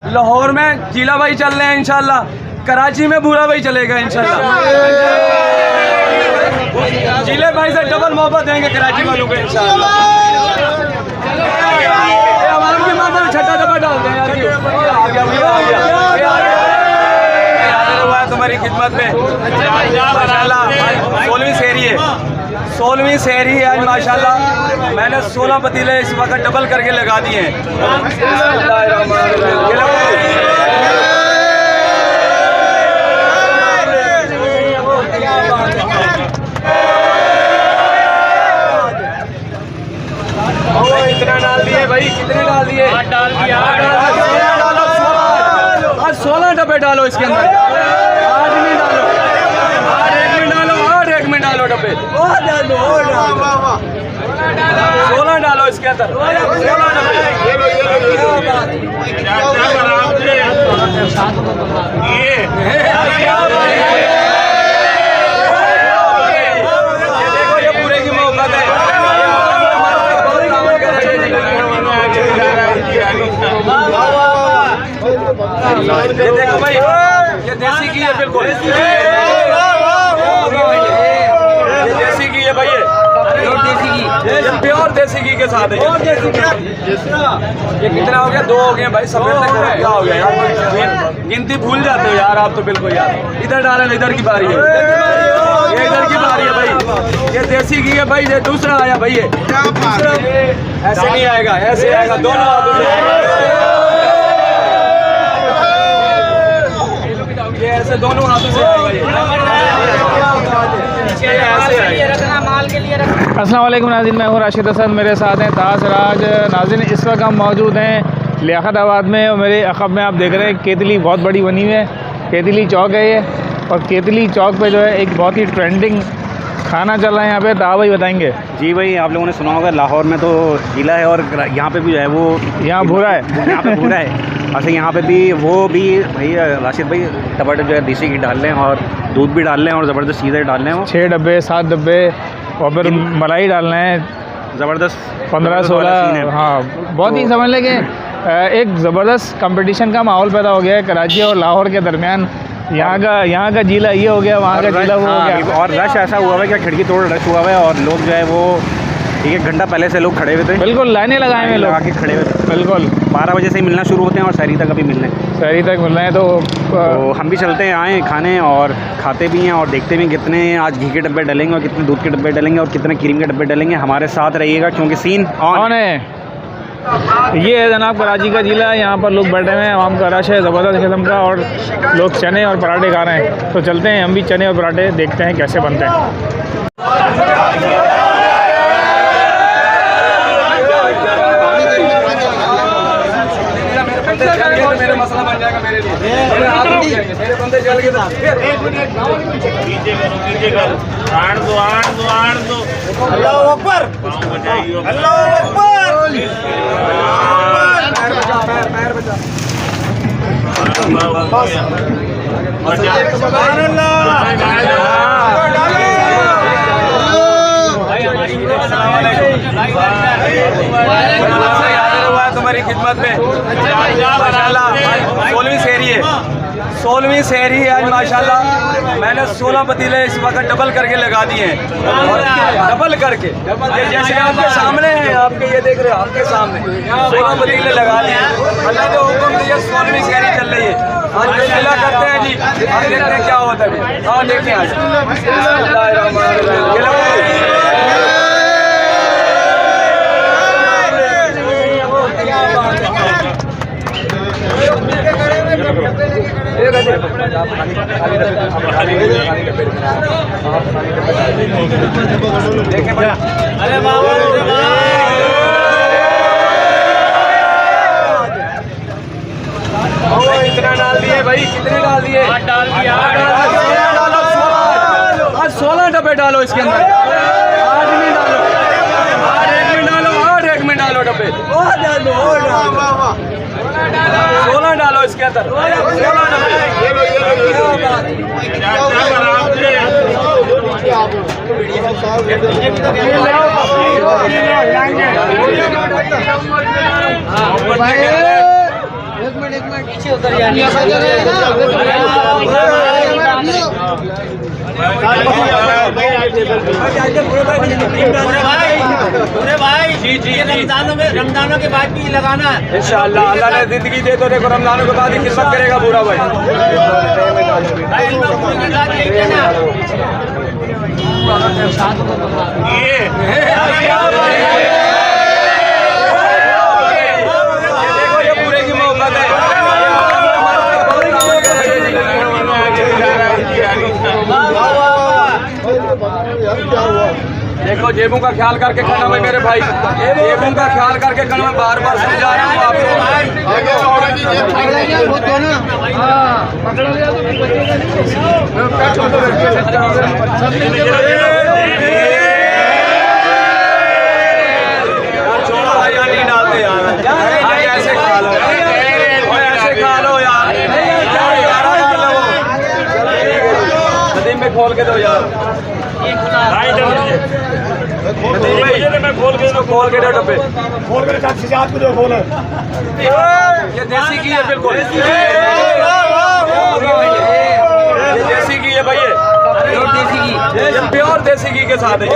लाहौर में जीला भाई चल रहे हैं इंशाल्लाह, कराची में भूरा भाई चलेगा इंशाल्लाह। जीले भाई से डबल मोहब्बत देंगे कराची वालों को इंशाल्लाह। आवाम की माता में छठा डब्बा डाल दें यार, तुम्हारी खिदमत में माशाल्लाह। 16वीं सेहरी है, 16वीं सेहरी है आज माशाल्लाह। मैंने 16 पतीले इस वक्त डबल करके लगा दिए हैं। कितना डाल दिए भाई, कितने डाल दिए? 8 डाल दिया। 16 डब्बे डालो इसके अंदर। 8 में डालो, 8 एक में डालो, 8 एक में डालो डब्बे। 16 डालो इसके अंदर, 16 डब्बे। देखो ये पूरे की मोहब्बत है। देखो भाई ये देसी घी है, बिल्कुल ये देसी घी है भाई, ये प्योर देसी घी के साथ है। ये कितना हो गया? 2 हो गए भाई, सब क्या हो गया यार? गिनती भूल जाते हो यार आप तो बिल्कुल यार। इधर डालें, इधर की बारी है, ये इधर की बारी है भाई। ये देसी घी है भाई, ये दूसरा आया भाई। ये ऐसे नहीं आएगा, ऐसे आएगा, दोनों हाथों से। ये ऐसे दोनों हाथों से आएगा ये ऐसे आएगा। अस्सलाम वालेकुम नाज़रीन, मैं हूँ राशिद असद, मेरे साथ हैं ताज राज। नाज़रीन इस वक्त हम मौजूद हैं लियाकताबाद में और मेरे अखब में आप देख रहे हैं केतली बहुत बड़ी बनी हुई है। केतली चौक है ये, और केतली चौक पे जो है एक बहुत ही ट्रेंडिंग खाना चल रहा है यहाँ पे। दावा भाई बताएंगे। जी भाई, आप लोगों ने सुना होगा लाहौर में तो गीला है और यहाँ पे भी जो है वो यहाँ भूरा है, यहाँ पे भूरा है। अच्छा यहाँ पे भी वो भी भाई राशिद भाई टमाटर जो है देसी घी डाल लें और दूध भी डाल लें और ज़बरदस्त चीज़ें डाल लें। 6 डब्बे 7 डब्बे और फिर मलाई डालना है ज़बरदस्त 15-16। हाँ बहुत ही समझ लें कि एक ज़बरदस्त कंपटीशन का माहौल पैदा हो गया है कराची और लाहौर के दरमियान। यहाँ का जिला ये हो गया, वहाँ का जिला वो हो गया। और रश ऐसा हुआ है कि खिड़की तोड़ रश हुआ है और लोग जो है वो 1 घंटा पहले से लोग खड़े हुए थे, बिल्कुल लाइनें लगाए हुए लोग आके खड़े हुए थे। बिल्कुल 12 बजे से ही मिलना शुरू होते हैं और शहरी तक अभी मिलने शहरी तक मिल रहे हैं। तो हम भी चलते हैं आए खाने और खाते भी हैं और देखते भी हैं कितने आज घी के डब्बे डलेंगे और कितने दूध के डब्बे डलेंगे और कितने क्रीम के डब्बे डलेंगे। हमारे साथ रहिएगा क्योंकि सीन ऑन है। ये है जनाब कराची का जिला, यहाँ पर लोग बैठे हुए हैं, आवाम का रश है ज़बरदस्त किस्म का और लोग चने और पराठे खा रहे हैं। तो चलते हैं हम भी चने और पराठे देखते हैं कैसे बनते हैं। मेरा मसला बन जाएगा मेरे लिए, मेरे बंदे जल के। अल्लाह अकबर, अल्लाह अकबर। पैर बचा। तुम्हारी खिदमत में माशाल्लाह। 16वीं सेहरी है, 16वीं सेहरी है आज माशाल्लाह। मैंने 16 पतीले इस वक्त डबल करके लगा दिए हैं, और डबल करके जैसे आपके सामने हैं, आपके ये देख रहे हो आपके सामने 16 पतीले लगा दिए। अल्लाह के हुक्म से 16वीं सेहरी चल रही है। आज बिस्मिल्लाह करते हैं जी, आज देखते हैं क्या होता है। हाँ देखते हैं आज। अरे बाबा कितना डाल दिए भाई, कितने डाल दिए? 8 डाल दिया। 16 डब्बे डालो इसके अंदर। 8 में डालो, 8 एक में डालो, 8 एक में डालो डब्बे। 16 डालो इसके अंदर, 16 डब्बे। पीछे उतर जाइए। भाई जी जी रमजानों के बाद भी लगाना है इंशाअल्लाह। अल्लाह ने जिंदगी दे तो देखो रमजानों के बाद ही खिदमत करेगा पूरा भाई। देखो ये पूरे की मोहब्बत है। देखो जेबों का ख्याल करके खाना भाई मेरे भाई, जेबों का ख्याल करके खाना। मैं बार बार समझा रहा हूँ आपको। छोड़ो भाई यार, नहीं डालते यार, ऐसे खा लो, ऐसे खा लो यार। नदीम में खोल के दो यार, खोल के दो डब्बे, खोल कर हाथ में खोल है। ये देसी घी है बिल्कुल, ये देसी घी है भाई, ये देसी घी, ये प्योर देसी घी के साथ है।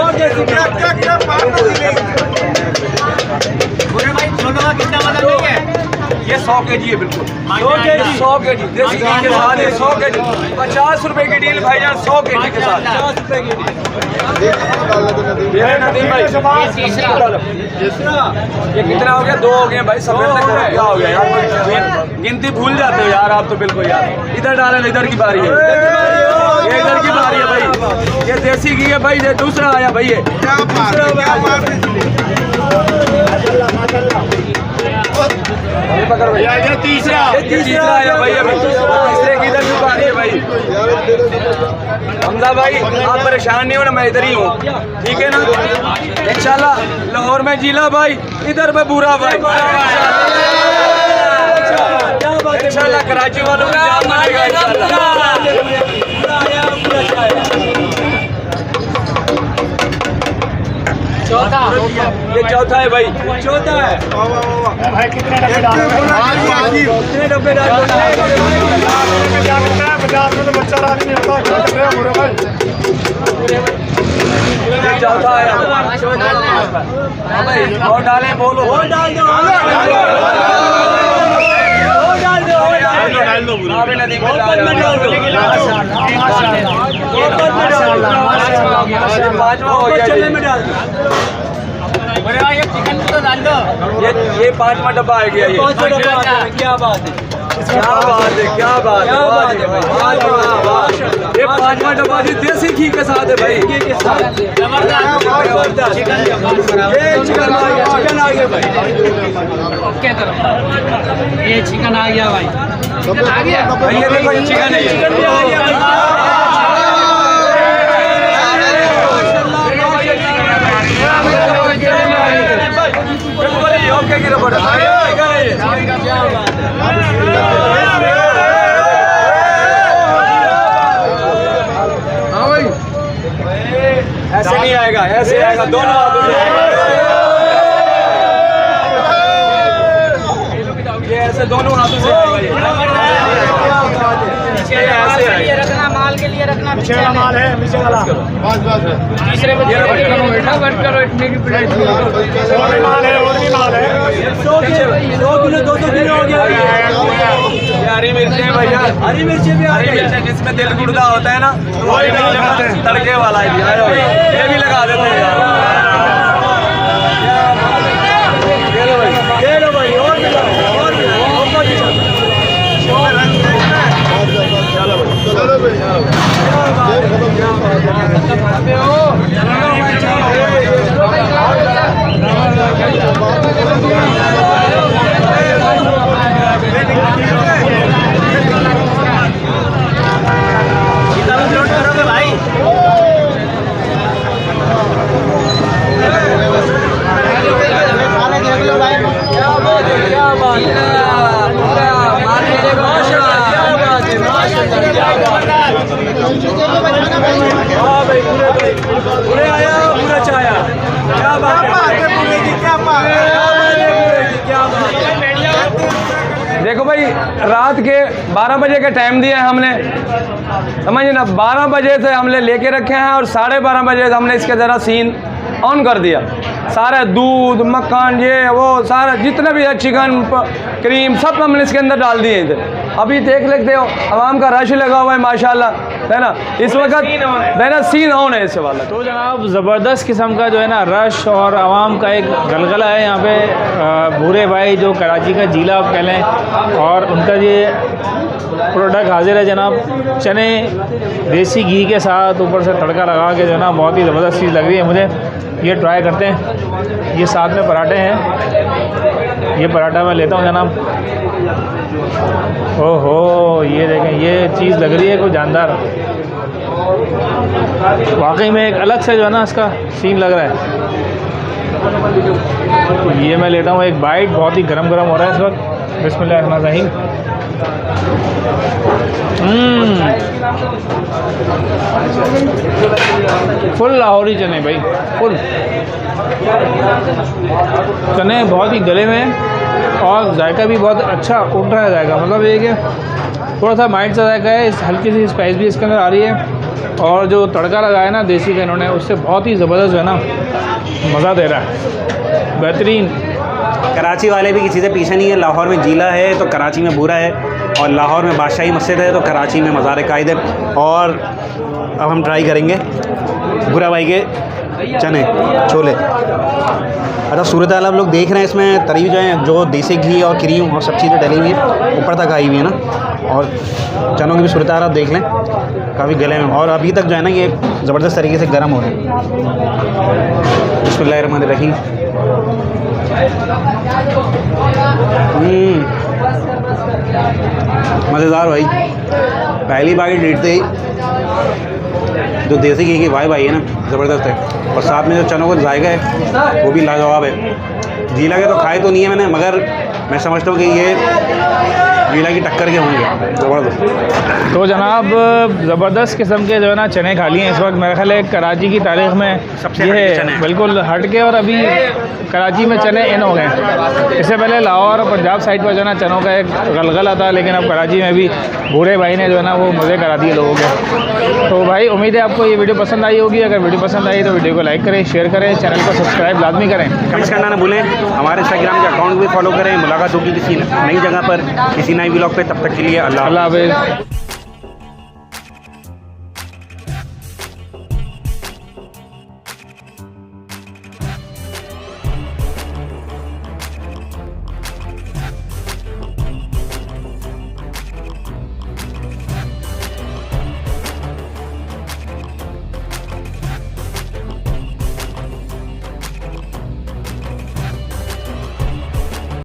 कितना मतलब नहीं है? ये 100 kg है बिल्कुल, 100 kg देसी घी के साथ है। 100 kg 50 रुपए की डील भाईजान, 100 kg के साथ 50 रुपए की डील। ये है नदीम भाई, ये कितना हो गया? 2 हो गए भाई, सब क्या हो गया यार? गिनती भूल जाते हो यार आप तो बिल्कुल यार। इधर डालें, इधर की बारी है, ये इधर की बारी है भाई। ये देसी घी है भाई, ये दूसरा आया भाई, ये ये पकड़ भाई, ये तीसरा आया भाई। अभी तीसरे की इधर की बारी है भाई। हमजा भाई आप परेशान नहीं हो ना, मैं इधर ही हूँ, ठीक है ना? इंशाल्लाह लाहौर में जिला भाई, इधर में बुरा भाई, इंशाल्लाह कराची वालों को जान मारेगा इंशाल्लाह। चौथा, ये चौथा है भाई, चौथा है भाई। कितने डब्बे डाल कितने डब्बे डाल? 50 में तो बच्चा राजी नहीं होता भाई। ये चौथा है भाई, और डालें बोलो, और डाल दो, अभी नदी में डाल दो, पाँचवा हो गया। ये चिकन तो डाल दो। ये 5वां डब्बा आ गया। ये क्या बात है, क्या बात है, क्या बात है भाई। ये 5वां डब्बा जी देसी घी के साथ है भाई, घी के साथ जबरदस्त। ये चिकन आ गया भाई, ये चिकन आ गया भाई, चिकन आ गया भाई। ये देखो ये चिकन है, चिकन भी आ गया ओके की रिपोर्ट ऐसे नहीं आएगा, ऐसे आएगा, दोनों हाथों से। ये ऐसे दोनों हाथों से आएगा। ये रखना, माल के लिए रखना, पीछे वाला माल है, पीछे वाला तीसरे पे बंद करो, इतने की प्लेट और भी माल है, और भी माल है। 100 किलो 200 किलो हो गया। ये हरी मिर्चें भैया, हरी मिर्चें भी, हरी मिर्चें जिसमें दिल गुर्दा होता है ना, वही तड़के वाला है, ये भी लगा देते हैं यार। ये लो भाई, और भी लाओ, और भी लाओ, और भी लाओ। चलो भाई, रात के 12 बजे के टाइम दिया है हमने, समझिए ना। 12 बजे से हमने लेके रखे हैं और 12:30 बजे हमने इसके ज़रा सीन ऑन कर दिया। सारा दूध, मक्खन, ये वो सारा जितने भी है, चिकन, क्रीम, सब हमने इसके अंदर डाल दिए थे। अभी देख लेते हो आवाम का रश लगा हुआ है माशाल्लाह, है ना। इस वक्त है ना सीन ऑन है इस वाला। तो जनाब ज़बरदस्त किस्म का जो है ना रश और आवाम का एक गलगला है यहाँ पे। भूरे भाई जो कराची का जीला आप कह लें, और उनका ये प्रोडक्ट हाजिर है जनाब, चने देसी घी के साथ ऊपर से तड़का लगा के जो है ना बहुत ही ज़बरदस्त चीज़ लग रही है मुझे। ये ट्राई करते हैं। ये साथ में पराठे हैं, ये पराठा मैं लेता हूँ जनाब। ओहो, ये देखें, ये चीज़ लग रही है कोई जानदार, वाकई में एक अलग से जो है ना इसका सीन लग रहा है। ये मैं लेता हूँ एक बाइट, बहुत ही गरम गरम हो रहा है इस वक्त। बिस्मिल्लाहिर्रहमानिर्रहीम। फुल लाहौरी चने भाई, फुल चने बहुत ही गले में, और जायका भी बहुत अच्छा उठ रहा है जायका। मतलब ये कि थोड़ा सा माइल्ड सा जायका है, इस हल्की सी स्पाइस भी इसके अंदर आ रही है, और जो तड़का लगाया ना देसी का इन्होंने, उससे बहुत ही ज़बरदस्त जो है ना मज़ा दे रहा है, बेहतरीन। कराची वाले भी किसी से पीछे नहीं है। लाहौर में जीला है तो कराची में भूरा है, और लाहौर में बादशाही मस्जिद है तो कराची में मज़ार कायद है। और अब हम ट्राई करेंगे भूरा भाई के चने छोले। अच्छा, सूरत हाल आप लोग देख रहे हैं, इसमें तरी जो है, जो देसी घी और क्रीम और सब चीज़ें डली हुई है, ऊपर तक आई हुई है ना। और चनों की भी सूरत हाल आप देख लें, काफ़ी गले में, और अभी तक जो है ना ये ज़बरदस्त तरीके से गर्म हो रहे हैं। बिस्मिल्लाहिर्रहमानिर्रहीम। मज़ेदार भाई, पहली बार लीटते ही जो देसी घी की वाइब आई है ना, ज़बरदस्त है। और साथ में जो चनों का जायका है वो भी लाजवाब है। जीला के तो खाए तो नहीं है मैंने, मगर मैं समझता हूँ कि ये जीला की टक्कर के होंगे, ज़बरदस्त। तो जनाब ज़बरदस्त किस्म के जो है ना चने खा लिए इस वक्त। मेरा ख्याल है कराची की तारीख़ में सबसे ये हटके चने हैं। बिल्कुल हट के, और अभी कराची में चने इन हो गए। इससे पहले लाहौर और पंजाब साइड पर जो है ना चनों का एक गलगला था, लेकिन अब कराची में भी बूढ़े भाई ने जो है ना वो मज़े करा दिए लोगों के। तो भाई उम्मीद है आपको ये वीडियो पसंद आई होगी। अगर वीडियो पसंद आई तो वीडियो को लाइक करें, शेयर करें, चैनल को सब्सक्राइब लाजमी करें, कमेंट करना ना भूलें। हमारे इंस्टाग्राम के अकाउंट भी फॉलो करें। मुलाकात होगी किसी नई जगह पर, किसी नई व्लॉग पे। तब तक के लिए अल्लाह अल्लाह हाफ़िज़।